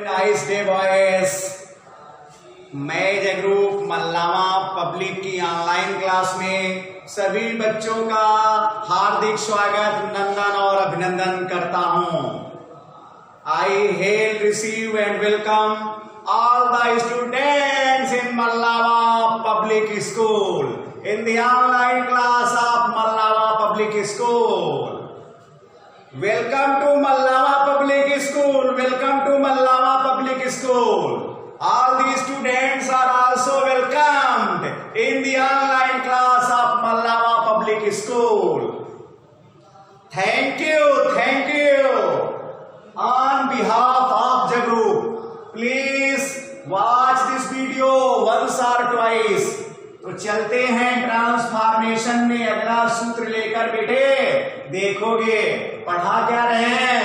Nice day boys. मैं Jagroop Mallawan public की online class में सभी बच्चों का हार्दिक स्वागत, नंदन और अभिनंदन करता हूं। I hail receive and welcome all the students in Mallawa public school in the online class of Mallava Public School. Welcome to Mallava Public School. Welcome to Mallava Public School. All the students are also welcomed in the online class of Mallava Public School. Thank you. Thank you. On behalf of Jagrup, please watch this video once or twice. तो चलते हैं transformation में अगला सूत्र लेकर बेटे। देखोगे पढ़ा क्या रहे हैं?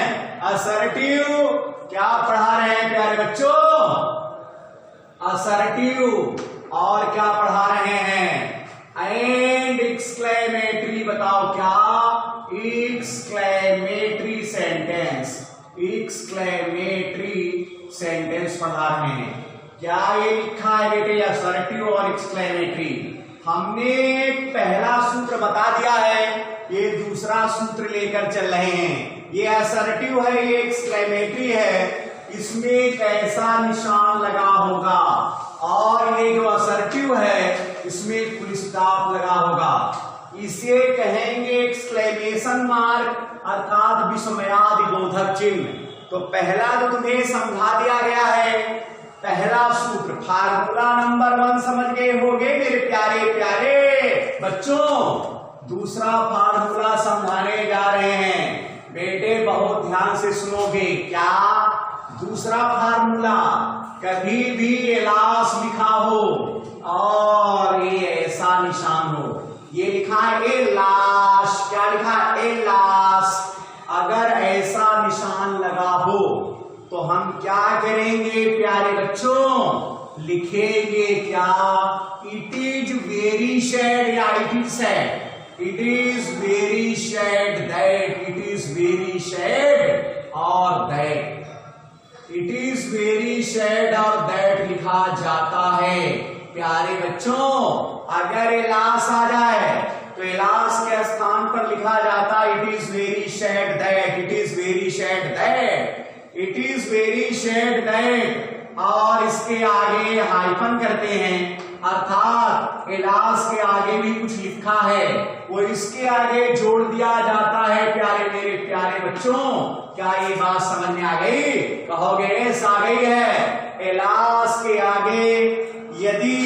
असर्टिव। क्या पढ़ा रहे हैं प्यारे बच्चों? असर्टिव। और क्या पढ़ा रहे हैं? And exclamatory. बताओ क्या? Exclamatory sentence. एक्सक्लेमेटरी सेंटेंस पढ़ा रहे हैं। क्या ये लिखा है बेटे? असर्टिव और एक्सक्लेमेटरी। हमने पहला सूत्र बता दिया है, ये दूसरा सूत्र लेकर चल रहे हैं। ये असर्टिव है, ये एक्सक्लेमेटरी है। इसमें कैसा निशान लगा होगा? और ये जो असर्टिव है इसमें फुल स्टॉप लगा होगा। इसे कहेंगे एक्सक्लेमेशन मार्क अर्थात विस्मयादि बोधक चिन्ह। तो पहला जो तुम्हें समझा दिया गया है, पहला सूत्र फार्मूला नंबर 1 समझ गए होंगे मेरे प्यारे प्यारे बच्चों। दूसरा फार्मूला समझाने जा रहे हैं बेटे, बहुत ध्यान से सुनोगे। क्या? दूसरा फार्मूला, कभी भी एलास लिखा हो और ये ऐसा निशान हो, ये लिखा है एलास। क्या लिखा है? एलास। अगर ऐसा निशान लगा हो तो हम क्या करेंगे प्यारे बच्चों? लिखेंगे क्या? इट इज वेरी सैड या it is sad? It is very sad that. It is very sad और that. It is very sad और दैट लिखा जाता है प्यारे बच्चों। अगर एलास आ जाए तो एलास के स्थान पर लिखा जाता है it is very sad that. It is very sad that. It is very sad that. और इसके आगे हाइफन करते हैं, अर्थात एलास के आगे भी कुछ लिखा है वो इसके आगे जोड़ दिया जाता है प्यारे मेरे प्यारे बच्चों। क्या ये बात समझ में आ गई? कहोगे यस आ गई है। एलास के आगे यदि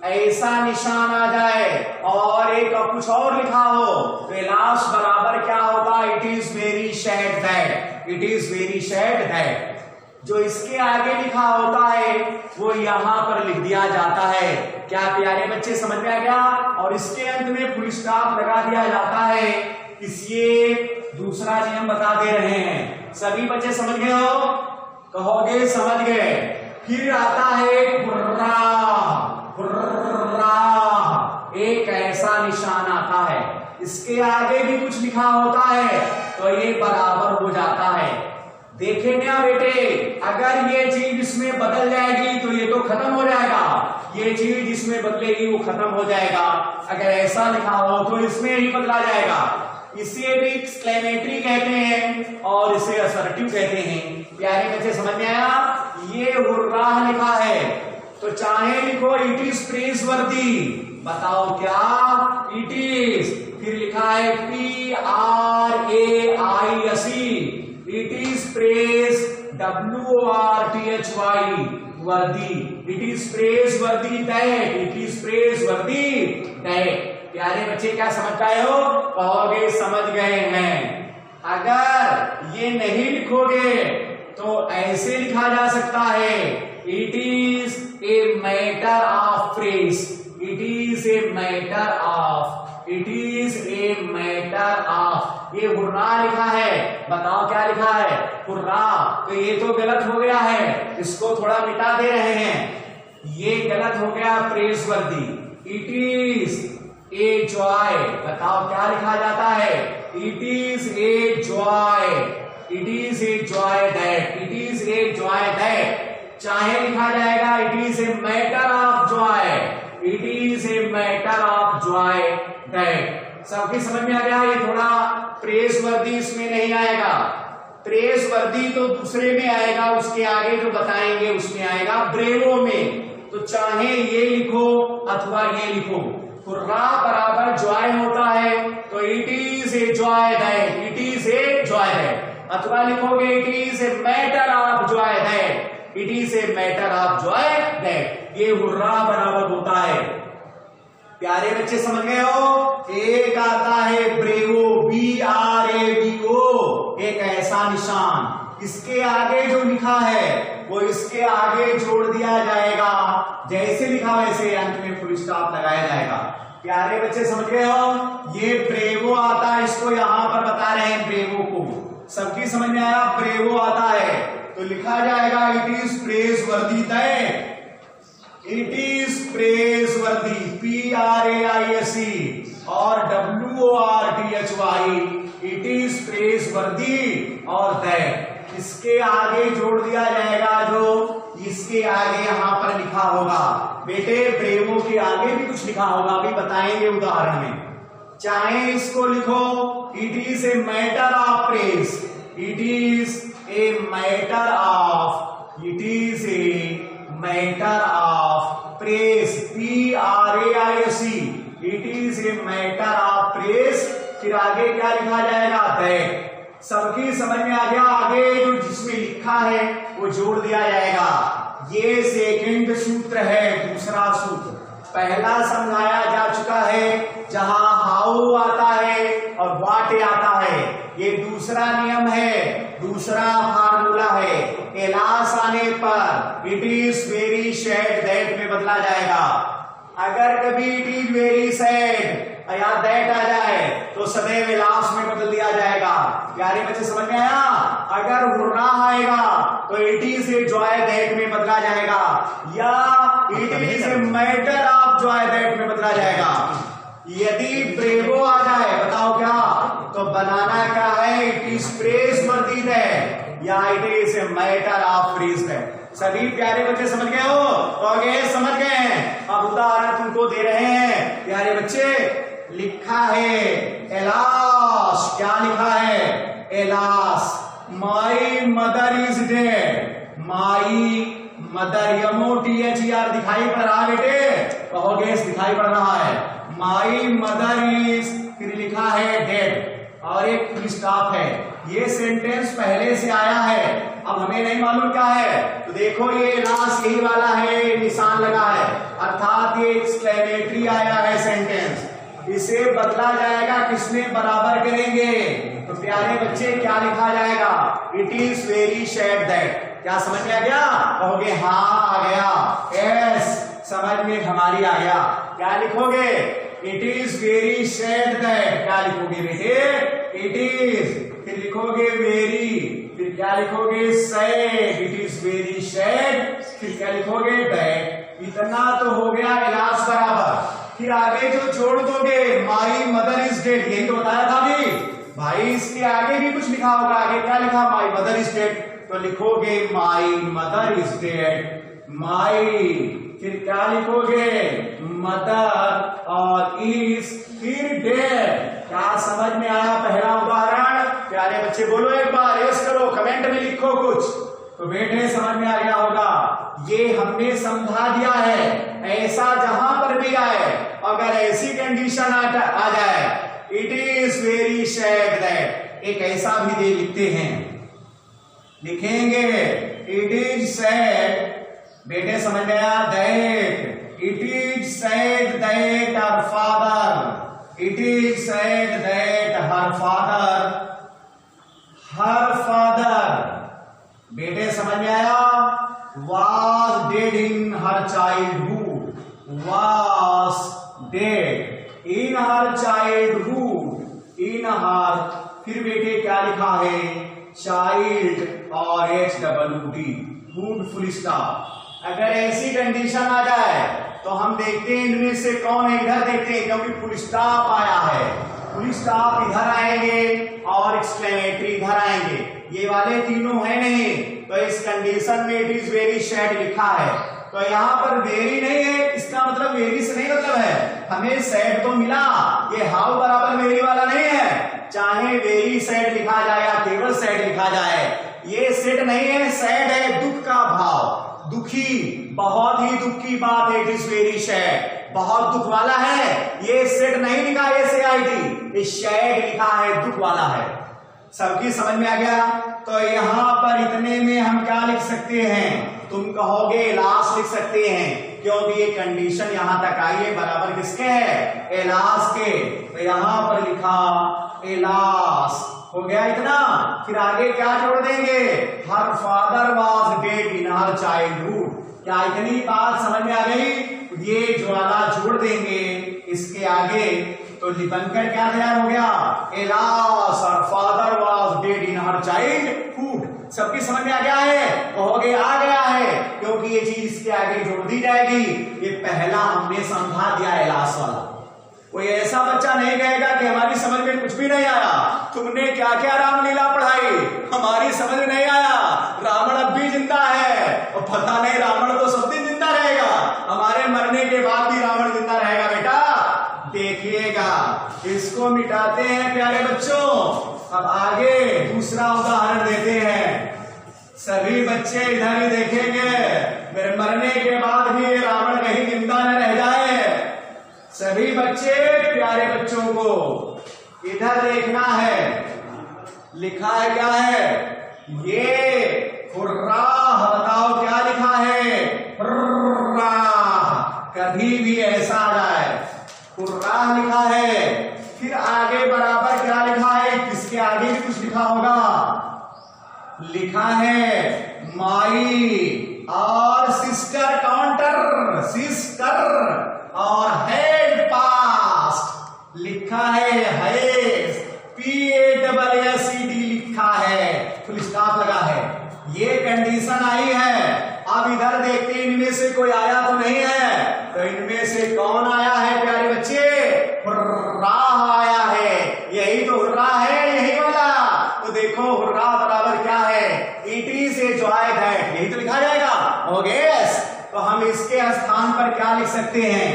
ऐसा निशान आ जाए और एक कुछ और लिखा हो तो एलास बराबर क्या होगा? It is very sad that. It is very sad that. जो इसके आगे लिखा होता है वो यहां पर लिख दिया जाता है। क्या प्यारे बच्चे समझ में आ गया? और इसके अंत में फुल स्टॉप लगा दिया जाता है। इसलिए दूसरा नियम बता दे रहे हैं। सभी बच्चे समझ गए हो? कहोगे समझ गए। फिर आता है हुर्रा। हुर्रा एक ऐसा निशान आता है, इसके आगे भी कुछ लिखा होता है तो ये बराबर हो जाता है। देखें ना बेटे, अगर ये चीज इसमें बदल जाएगी तो ये तो खत्म हो जाएगा, ये चीज इसमें बदलेगी वो खत्म हो जाएगा। अगर ऐसा लिखा हो तो इसमें ही बदला जाएगा। इसे भी एक्सक्लेमेटरी कहते हैं और इसे असर्टिव कहते हैं। प्यारे बच्चे समझ में आया? ये हुर्रा लिखा है तो चाहे लिखो इट इज प्रेज़वर्दी। बताओ क्या? It is. फिर लिखा है PRAISE। It is praise WORTHY वर्दी। इट इज प्रेज वर्दी दैट। इट इज प्रेज वर्दी दैट। प्यारे बच्चे क्या समझ पाए हो? कहोगे समझ गए हैं। अगर ये नहीं लिखोगे तो ऐसे लिखा जा सकता है it is a matter of praise. It is a matter of. It is a matter of. ये हुर्रा लिखा है, बताओ क्या लिखा है? हुर्रा। तो ये तो गलत हो गया है, इसको थोड़ा मिटा दे रहे हैं। ये गलत हो गया praiseworthy. It is a joy. बताओ क्या लिखा जाता है? It is a joy. It is a joy that. It is a a joy that, चाहे लिखा जाएगा it is a matter of joy, it is a matter of joy that. सबकी समझ में आ गया? ये थोड़ा प्रेस वर्दी इसमें नहीं आएगा, प्रेस वर्दी तो दूसरे में आएगा, उसके आगे जो बताएंगे उसमें आएगा ब्रेवो में। तो चाहे ये लिखो अथवा ये लिखो, हुर्रा बराबर जॉय होता है, तो it is a joy that, it is a joy that, अथवा लिखोगे it is a matter of joy that, it is a matter of joy that. ये हुर्रा बराबर होता है। प्यारे बच्चे समझ गए हो? एक आता है ब्रेवो, BRAVO, एक ऐसा निशान, इसके आगे जो लिखा है वो इसके आगे जोड़ दिया जाएगा, जैसे लिखा वैसे अंत में फुल स्टॉप लगाया जाएगा। प्यारे बच्चे समझ गए हो? ये ब्रेवो आता है, इसको यहां पर बता रहे हैं ब्रेवो को। सबकी समझ में आया? ब्रेवो आता है तो लिखा जाएगा इट इज प्रेज वर्दी दैट, इट इज प्रेज वर्दी, PRAISE और WORDHY, इट इज प्रेज वर्दी और दैट, इसके आगे जोड़ दिया जाएगा जो इसके आगे यहां पर लिखा होगा। बेटे ब्रेवो के आगे भी कुछ लिखा होगा, अभी बताएंगे उदाहरण में। चाहे इसको लिखो it is a matter of praise, it is a matter of, it is a matter of praise, PRAISE, it is a matter of praise. फिर आगे क्या लिखा जाएगा? दैट। सबकी समझ में आ गया? आगे जो जिसमें लिखा है वो जोड़ दिया जाएगा। ये सेकंड सूत्र है। दूसरा सूत्र पहला समझाया जा चुका है, जहां हाउ आता है और व्हाट आता है। ये दूसरा नियम है, दूसरा फार्मूला है। एलास आने पर it is very sad that में बदला जाएगा। अगर कभी इट इज वेरी सैड या दैट आ जाए तो सदैव एलास में बदल दिया जाएगा। प्यारे बच्चे समझ में आया? अगर हुर्रा आएगा तो it is a joy that में बदला जाएगा, या it is a matter of joy that में बदला जाएगा। यदि ब्रेवो आ जाए बताओ क्या, तो बनाना क्या है? इट इज प्रेज वर्दी दैट या it is a matter of praise that. सभी प्यारे बच्चे समझ गए हो? तो आगे समझ गए हैं। अब उदाहरण तुमको दे रहे हैं प्यारे बच्चे। लिखा है एलास, क्या लिखा है? Alas, my mother is dead, my mother, MOTHER दिखाई पड़ रहा है बेटे? कहोगे दिखाई पड़ रहा है। माई मदर इज, फिर लिखा है डेड और एक फुल स्टॉप है। ये सेंटेंस पहले से आया है, अब हमें नहीं मालूम क्या है। तो देखो ये एलास यही वाला है, निशान लगा है, अर्थात ये एक्सक्लेमेटरी आया है सेंटेंस। इसे बदला जाएगा, किसमें बराबर करेंगे? तो प्यारे बच्चे क्या लिखा जाएगा? It is very sad that. क्या समझ में आ गया? कहोगे हाँ आ गया। यस, समझ में हमारी आ गया। क्या लिखोगे? It is very sad that. क्या लिखोगे बेटे? इट इज, फिर लिखोगे वेरी, फिर क्या लिखोगे? Sad, it is very sad, फिर क्या लिखोगे? दैट। इतना तो हो गया एलास बराबर। फिर आगे जो जोड़ दोगे माई मदर इज डेड, यही तो बताया था भाई। इसके आगे भी कुछ लिखा होगा। आगे क्या लिखा? माई मदर इज डेड, तो लिखोगे माई मदर इज डेड, माई, फिर क्या लिखोगे? मदर और इज, फिर डेड। क्या समझ में आया पहला उदाहरण? प्यारे बच्चे बोलो एक बार, यस करो, कमेंट में लिखो कुछ। तो बेटे समझ में आ गया होगा। ये हमने समझा दिया है। ऐसा जहां पर भी आए, अगर ऐसी कंडीशन आ जाए, it is very sad that, एक ऐसा भी दे लिखते हैं, लिखेंगे इट इज सैड, बेटे समझ में आया? That, it is sad that her father, it is sad that her father, her father, बेटे समझ में आया? was dead in her childhood, was dead in her childhood, in her, फिर बेटे क्या लिखा है? चाइल्ड और HWD, हुड फुल स्टॉप। अगर ऐसी कंडीशन आ जाए तो हम देखते हैं इनमें से कौन है। इधर देखते हैं क्योंकि फुल स्टॉप आया है, फुल स्टॉप इधर आएंगे और एक्सक्लेमेटरी इधर आएंगे। ये वाले तीनों है नहीं, तो इस कंडीशन में इट इज वेरी सैड लिखा है, तो यहाँ पर वेरी नहीं है, इसका मतलब वेरी से नहीं मतलब है, हमें सैड तो मिला, ये हाउ बराबर वेरी वाला नहीं है, चाहे वेरी सैड लिखा जाए या केवल सैड लिखा जाए, ये सैड नहीं है, सैड है दुख का भाव, दुखी, बहुत ही दुख की बात है, इट इज वेरी सैड, बहुत दुख वाला है, ये सैड नहीं लिखा है SAID, ये सैड लिखा है, दुख वाला है। सबकी समझ में आ गया? तो यहाँ पर इतने में हम क्या लिख सकते हैं, तुम कहोगे एलास लिख सकते हैं, क्योंकि ये कंडीशन यहां तक आई है बराबर किसके है, एलास के, तो यहां पर लिखा एलास, हो गया इतना। फिर आगे क्या जोड़ देंगे, her father was dead in her childhood, क्या इतनी बात समझ में आ गई, ये ज्वाला जोड़ देंगे इसके आगे, तो बनकर क्या तैयार हो गया, एलास और father was dead in her childhood. सबकी समझ में आ गया है, कहोगे आ गया है, क्योंकि ये चीज इसके आगे जोड़ दी जाएगी, ये पहला हमने समझा दिया एलास वाला। कोई ऐसा बच्चा नहीं कहेगा कि हमारी समझ में कुछ भी नहीं आया, तुमने क्या क्या रामलीला पढ़ाई, हमारी समझ में नहीं आया, रावण अब भी जिंदा है, और पता नहीं रावण तो सब दिन जिंदा रहेगा, हमारे मरने के बाद भी रावण जिंदा रहेगा बेटा, देखिएगा। इसको मिटाते हैं प्यारे बच्चों। अब आगे दूसरा उदाहरण देते हैं, सभी बच्चे इधर ही देखेंगे, मेरे मरने के बाद भी रावण कहीं जिंदा न रह जाए। सभी बच्चे प्यारे बच्चों को इधर देखना है, लिखा है क्या है, ये हुर्राह, बताओ क्या लिखा है, हुर्राह, कभी भी ऐसा आ जाए, हुर्राह लिखा है। फिर आगे बराबर क्या लिखा है, किसके आगे भी कुछ लिखा होगा, लिखा है माई और सिस्टर काउंटर, सिस्टर और हेड पास्ट लिखा है, PASSED लिखा है, फुल स्टॉप लगा है, ये कंडीशन आई है। अब इधर देखते हैं इनमें से कोई आया तो नहीं है, तो इनमें से कौन आया है प्यारे बच्चे, हुर्राह आया है, यही तो हुर्राह है, यही वाला, तो देखो हुर्राह बराबर क्या है, it is a joy that, यही तो लिखा जाएगा, हो गया। तो हम इसके स्थान पर क्या लिख सकते हैं,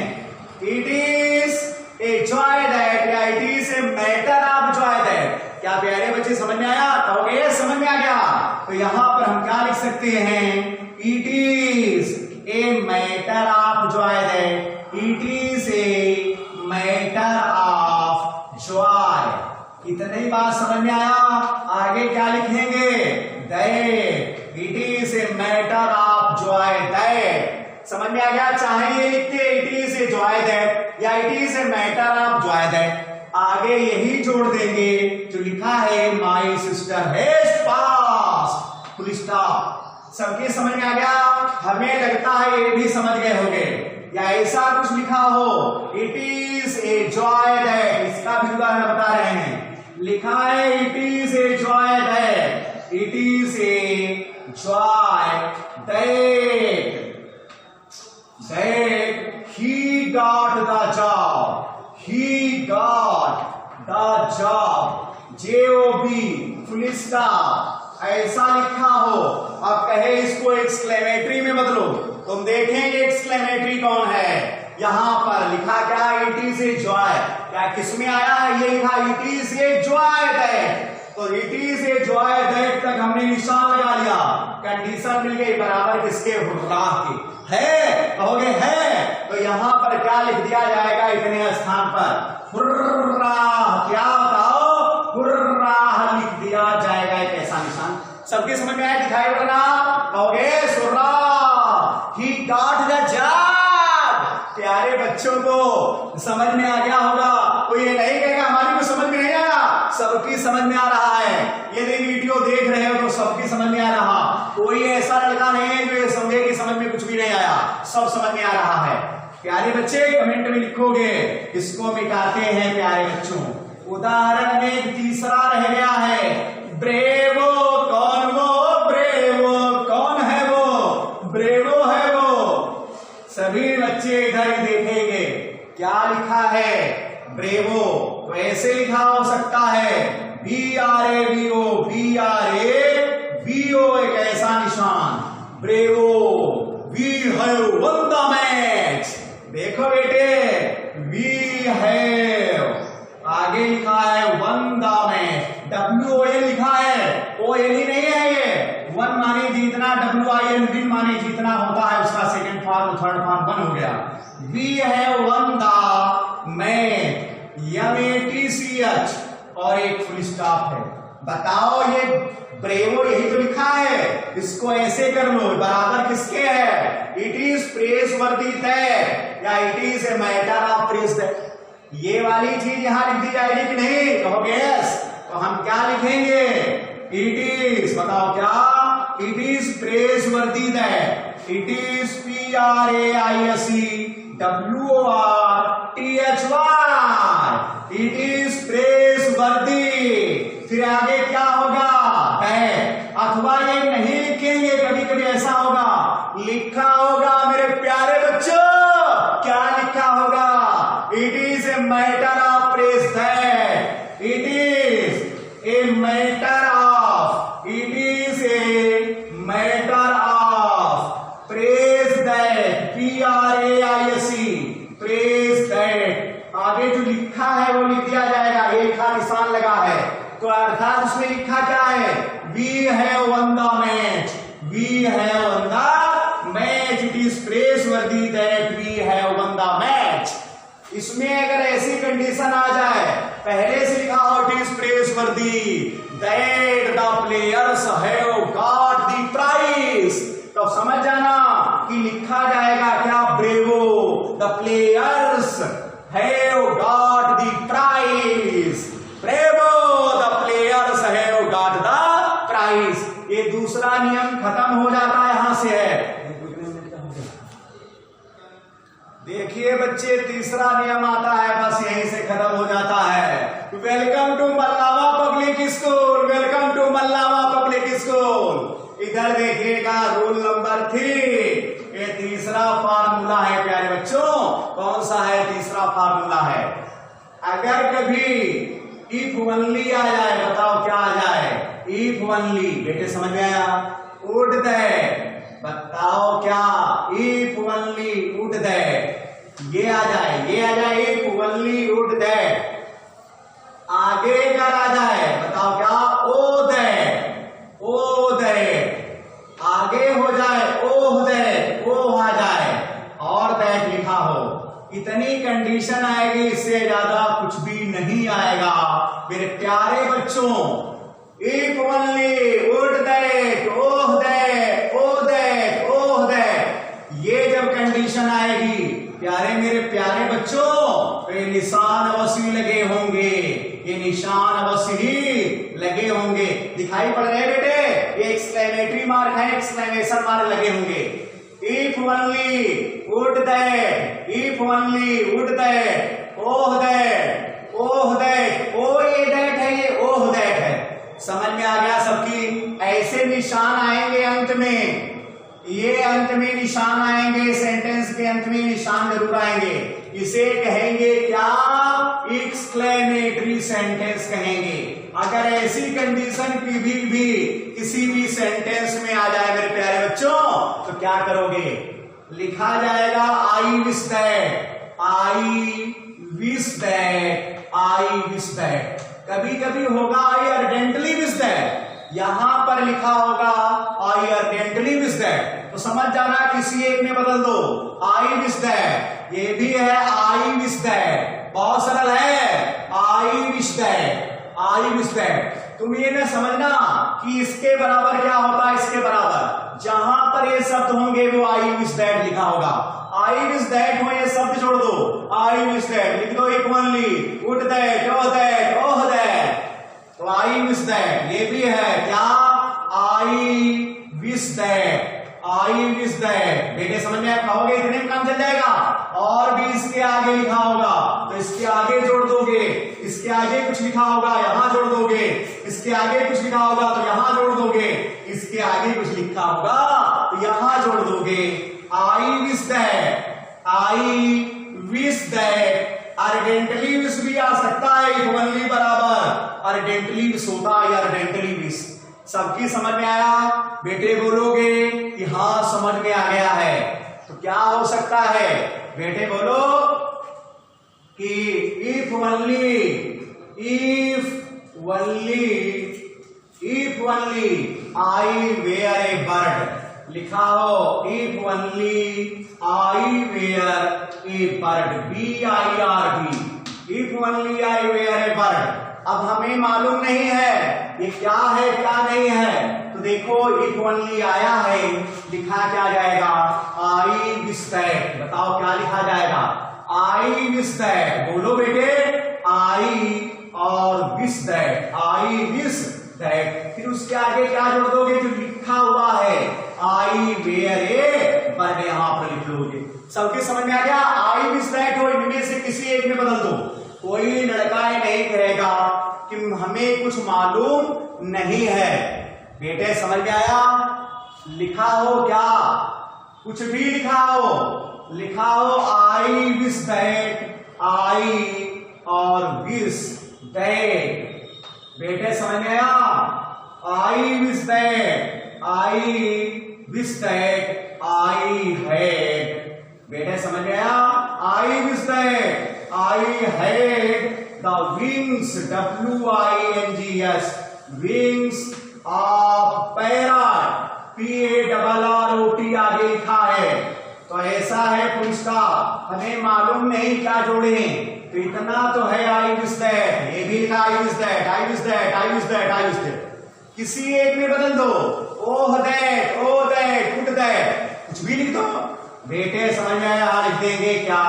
it is a joy that, या it is a matter of joy that. क्या प्यारे बच्चे समझ में आया, कहोगे समझ में आ गया, तो यहां पर हम क्या लिख सकते हैं, it is a matter of joy that, it is a matter of joy. इतने ही बात समझ में आया, आगे क्या लिखेंगे, that it is a matter of joy that, समझ में आ गया। चाहे ये लिखते it is a joy that या it is a matter of joy that, आगे यही जोड़ देंगे जो लिखा है my sister has passed, full stop. सबके समझ में आ गया, हमें लगता है ये भी समझ गए होंगे, या ऐसा कुछ लिखा हो, it is a joy that, इसका भी उदाहरण बता रहे हैं, लिखा है it is a joy that, it is a joy that he got the job, he got the job, JOB full stop, ऐसा लिखा हो। अब कहे इसको एक्सक्लेमेटरी में बदलो, तुम देखेंगे एक्सक्लेमेटरी कौन है, यहां पर लिखा क्या, इट इज ए जॉय, क्या किसमें आया है, ये लिखा it is a joy that, तो it is a joy that तक हमने निशान लगा लिया, कंडीशन मिल गई बराबर किसके, हुर्राह की, है, कहोगे है, तो यहां पर क्या लिख दिया जाएगा, इतने स्थान पर हुर्राह, क्या बताओ, हुर्राह लिख दिया जाएगा, एक ऐसा निशान। सबके समझ में आया, दिखाई पड़ा, कहोगे हुर्राह, ही गॉट द जॉब। प्यारे बच्चों को समझ में आ गया होगा, कोई ये नहीं कहेगा हमारी को समझ में नहीं आया, सबकी समझ में आ रहा है, यदि वीडियो देख रहे हो तो सबकी समझ में आ रहा, कोई ऐसा लड़का नहीं है जो ये समझे कि समझ में कुछ भी नहीं आया, सब समझ में आ रहा है। प्यारे बच्चे कमेंट में लिखोगे, इसको मिटाते हैं प्यारे बच्चों। उदाहरण में तीसरा रह गया है, ब्रेवो, कौन वो, ब्रेवो कौन है वो, ब्रेवो है वो। सभी बच्चे इधर ही देखेंगे, क्या लिखा है, ब्रेवो, तो ऐसे लिखा हो सकता है, BRAVO, BRAVO, वीओ एक ऐसा निशान, bravo, we have won the match. देखो बेटे, वी हैव आगे लिखा है वन द मैच, WON लिखा है, ONE नहीं है ये। वन माने जीतना, WIN विन माने जीतना होता है, उसका second form third form won हो गया। We have won the match, MATCH और एक फुल स्टॉप है। बताओ ये ब्रेवो यही तो लिखा है, इसको ऐसे कर लो, बराबर किसके है? इट इज प्रेसवर्दी दैट या it is a matter of press that. ये वाली चीज यहां लिख दी जाएगी कि नहीं? कहोगे यस, तो हम क्या लिखेंगे? इट इज, बताओ क्या? It is praiseworthy that, it is PRAISWORTHY, it is praiseworthy. फिर आगे क्या होगा? है, अथवा ये नहीं लिखेंगे, कभी कभी ऐसा होगा, लिखा होगा मेरे प्यारे बच्चों, क्या लिखा होगा? It is a matter of press that, it is a matter of, it is a matter of press that, PRAISE, press that. आगे जो लिखा है वो लिख दिया जाएगा, ये लिखा निशान लगा है, तो अर्थात उसमें लिखा क्या है? We have won the match, we have won the match, it is praiseworthy that we have won the match. इसमें अगर ऐसी कंडीशन आ जाए, पहले से लिखा हो it is praiseworthy that the players have got the prize, तो समझ जाना कि लिखा जाएगा क्या? Bravo, the players have got the prize, bravo the players have got the prize. ये दूसरा नियम खत्म हो जाता है, यहां से है। देखिए बच्चे, तीसरा नियम आता है, बस यहीं से खत्म हो जाता है। Welcome to Mallawa public school, welcome to Mallawa public school. इधर देखिएगा रूल नंबर 3, ये तीसरा फार्मूला है प्यारे बच्चों। कौन सा है तीसरा फार्मूला? है अगर कभी इफ ओनली आ जाए, बताओ क्या आ जाए? इफ ओनली, बेटे समझ में आया? उड दैट, बताओ क्या? इफ ओनली उड दैट, ये आ जाए, ये आ जाए, इफ ओनली उड दैट। आगे अगर आ जाए, बताओ क्या? ओ दैट, ओ दैट। आगे हो जाए ओह दैट, ओह आ जाए, और दैट लिखा हो, इतनी कंडीशन आएगी, इससे ज्यादा कुछ भी नहीं आएगा मेरे प्यारे बच्चों। If only would that, oh that, oh that, oh that, ये जब कंडीशन आएगी प्यारे मेरे प्यारे बच्चों, तो ये निशान अवश्य लगे होंगे, ये निशान अवश्य ही लगे होंगे। दिखाई पड़ रहे बेटे? ये एक्सक्लेमेटरी मार्क है, एक्सक्लेमेशन मार्क लगे होंगे। If only would that, if only would that, oh that, oh that, oh ये दैट है, ये ओह दैट है। समझ में आ गया सबकी? ऐसे निशान आएंगे अंत में, ये अंत में निशान आएंगे, सेंटेंस के अंत में निशान जरूर आएंगे। इसे कहेंगे क्या? एक्सक्लेमेटरी सेंटेंस कहेंगे। अगर ऐसी कंडीशन की भी किसी भी सेंटेंस में आ जाए मेरे प्यारे बच्चों, तो क्या करोगे? लिखा जाएगा आई wish that, I wish that, I wish that. कभी कभी होगा आई अर्जेंटली विश दैट, यहां पर लिखा होगा आई अर्जेंटली विश दैट, तो समझ जाना किसी एक में बदल दो, आई विश दैट। ये भी है आई विश दैट, बहुत सरल है, आई wish that, I wish that. तुम ये ना समझना कि इसके बराबर क्या होता है, इसके बराबर जहां पर ये शब्द होंगे वो आई विश दैट लिखा होगा। आई विश दैट हो, ये शब्द छोड़ दो, आई विश दैट लिख दो, if only would that, oh that, oh that, तो आई विश दैट। ये भी है क्या? I wish that, I wish that. बेटे समझ में कहोगे इतने में काम चल जाएगा। और भी इसके आगे लिखा होगा तो इसके आगे जोड़ दोगे, इसके आगे कुछ लिखा होगा यहां जोड़ दोगे, इसके आगे कुछ लिखा होगा तो यहां जोड़ दोगे, इसके आगे कुछ लिखा होगा तो यहां जोड़ दोगे। आई wish that, I wish that. Urgently wish भी आ सकता है, इफ ओनली बराबर अर्जेंटली विश होता है, अर्जेंटली विश। सबकी समझ में आया? बेटे बोलोगे कि हाँ समझ में आ गया है, तो क्या हो सकता है? बेटे बोलो कि if only I were a bird, लिखा हो if only I were a bird, BIRD, if only I were a bird. अब हमें मालूम नहीं है ये क्या है क्या नहीं है, तो देखो इफ ओनली आया है, लिखा क्या जाएगा? आई विश दैट। बताओ क्या लिखा जाएगा? आई विश दैट। बोलो बेटे, आई और wish that, I wish that. फिर उसके आगे क्या जोड़ दोगे? जो लिखा हुआ है आई वेयर ए बर्ड, यहां पर लिख लोगे। सबके समझ में आ गया? आई विश दैट हो, इनमें से किसी एक में बदल दो। कोई लड़का ये नहीं कहेगा कि हमें कुछ मालूम नहीं है। बेटे समझ में आया? लिखा हो क्या? कुछ भी लिखा हो, लिखा हो आई विश दैट, आई और विश दैट। बेटे समझ में आया? आई wish that, I wish that, I had. बेटे समझ में आया? आई wish that I had the wings, WINGS, wings of parrot, PARROT आगे लिखा है। तो ऐसा है फुल स्टॉप, हमें मालूम नहीं क्या जोड़े, तो इतना तो है आई विश दैट, ये भी लिखा आई wish that, I wish that, I wish that, I wish that. किसी एक में बदल दो, ओह दैट, ओ दैट, उड दैट, कुछ भी लिख दो। बेटे समझ में आया? लिख देंगे क्या?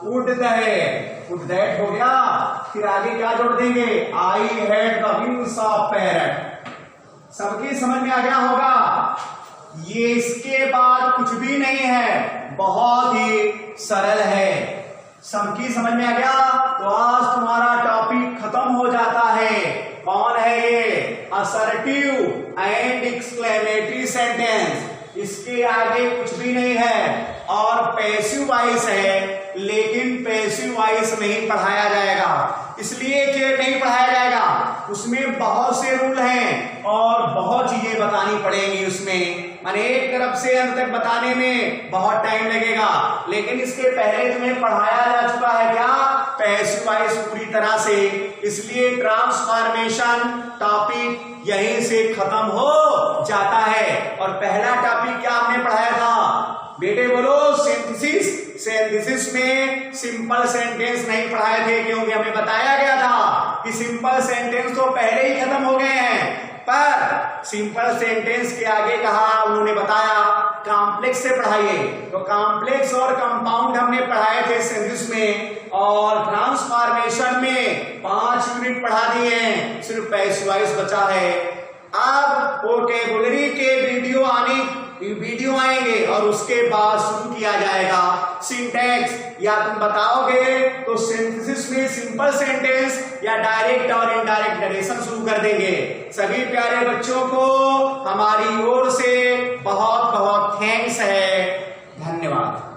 उड दैट, उड दैट हो गया। फिर आगे क्या जोड़ देंगे? I had the wings of parrot. सबकी समझ में आ गया होगा? ये इसके बाद कुछ भी नहीं है, बहुत ही सरल है। सबकी समझ में आ गया? तो आज तुम्हारा टॉपिक खत्म हो जाता है। कौन है ये? Assertive and exclamatory sentence. इसके आगे कुछ भी नहीं है और पैसिव वॉइस है, लेकिन पैसिव वॉइस नहीं पढ़ाया जाएगा। इसलिए कि नहीं पढ़ाया जाएगा, उसमें बहुत से रूल हैं और बहुत चीजें बतानी पड़ेंगी उसमें, माने एक तरफ से अंत तक बताने में बहुत टाइम लगेगा। लेकिन इसके पहले तुम्हें पढ़ाया जा चुका है क्या? पैसिव वॉइस पूरी तरह से। इसलिए ट्रांसफॉर्मेशन टॉपिक यहीं से खत्म हो जाता है। और पहला टॉपिक क्या हमने पढ़ाया था? बेटे बोलो, सिंथेसिस। सिंथेसिस में सिंपल सेंटेंस नहीं पढ़ाए थे, क्योंकि हमें बताया गया था कि सिंपल सेंटेंस तो पहले ही खत्म हो गए हैं, पर सिंपल सेंटेंस के आगे कहा, उन्होंने बताया कॉम्प्लेक्स से पढ़ाइए। तो कॉम्प्लेक्स और कंपाउंड हमने पढ़ाए थे सिंथेसिस में, और ट्रांसफॉर्मेशन में 5 यूनिट पढ़ा दिए हैं, सिर्फ पैसिव वॉइस बचा है। अब वोकैबुलरी के वीडियो आएंगे और उसके बाद शुरू किया जाएगा सिंटैक्स। या तुम बताओगे तो सिंथेसिस में सिंपल सेंटेंस या डायरेक्ट और इनडायरेक्ट नरेशन शुरू कर देंगे। सभी प्यारे बच्चों को हमारी ओर से बहुत बहुत थैंक्स है। धन्यवाद।